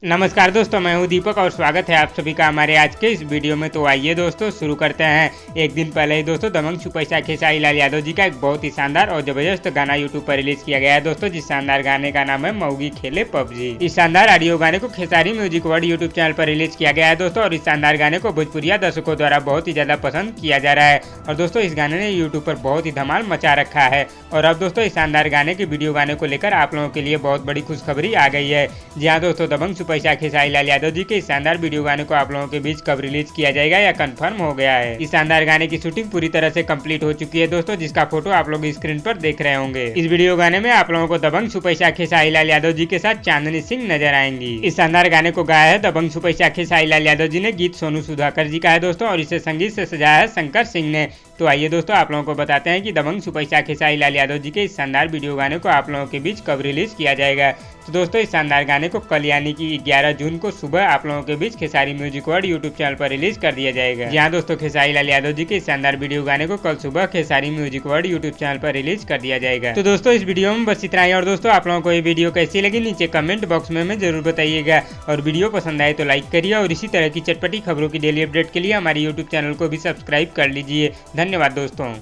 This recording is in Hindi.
नमस्कार दोस्तों, मैं हूं दीपक और स्वागत है आप सभी का हमारे आज के इस वीडियो में। तो आइए दोस्तों शुरू करते हैं। एक दिन पहले ही दोस्तों दबंग सुपरस्टार खेसारी लाल यादव जी का एक बहुत ही शानदार और जबरदस्त गाना यूट्यूब पर रिलीज किया गया है दोस्तों, जिस शानदार गाने का नाम है मौगी खेले पबजी। इस शानदार ऑडियो गाने को Khesari music world YouTube channel पर रिलीज किया गया है दोस्तों, और इस शानदार गाने को भोजपुरिया दर्शकों द्वारा बहुत ही ज्यादा पसंद किया जा रहा है। और दोस्तों इस गाने ने यूट्यूब पर बहुत ही धमाल मचा रखा है। और अब दोस्तों इस शानदार गाने के वीडियो गाने को लेकर आप लोगों के लिए बहुत बड़ी खुशखबरी आ गई है। जी हाँ दोस्तों, दबंग सुपरस्टार खेसारी लाल यादव जी के इस शानदार वीडियो गाने को आप लोगों के बीच कब रिलीज किया जाएगा या कंफर्म हो गया है। इस शानदार गाने की शूटिंग पूरी तरह से कंप्लीट हो चुकी है दोस्तों, जिसका फोटो आप लोग स्क्रीन पर देख रहे होंगे। इस वीडियो गाने में आप लोगों को दबंग सुपरस्टार खेसारी लाल यादव जी के साथ चांदनी सिंह नजर आएंगी। इस शानदार गाने को गाया है दबंग सुपरस्टार खेसारी लाल यादव जी ने, गीत सोनू सुधाकर जी का है दोस्तों, और इसे संगीत से सजाया है शंकर सिंह ने। तो आइए दोस्तों आप लोगों को बताते हैं कि दबंग सुपरस्टार खेसारी लाल यादव जी के इस शानदार वीडियो गाने को आप लोगों के बीच कब रिलीज किया जाएगा। तो दोस्तों इस शानदार गाने को कल यानी कि 11 जून को सुबह आप लोगों के बीच Khesari music world YouTube channel पर रिलीज कर दिया जाएगा। जहां दोस्तों खेसारी लाल यादव जी के इस शानदार वीडियो गाने को कल सुबह Khesari music world YouTube channel पर रिलीज कर दिया जाएगा। तो दोस्तों इस वीडियो में बस इतना ही। और दोस्तों आप लोगों को ये वीडियो कैसी लगी नीचे कमेंट बॉक्स में जरूर बताइएगा, और वीडियो पसंद आए तो लाइक करिए, और इसी तरह की चटपटी खबरों की डेली अपडेट के लिए हमारे यूट्यूब चैनल को भी सब्सक्राइब कर लीजिए। धन्यवाद दोस्तों।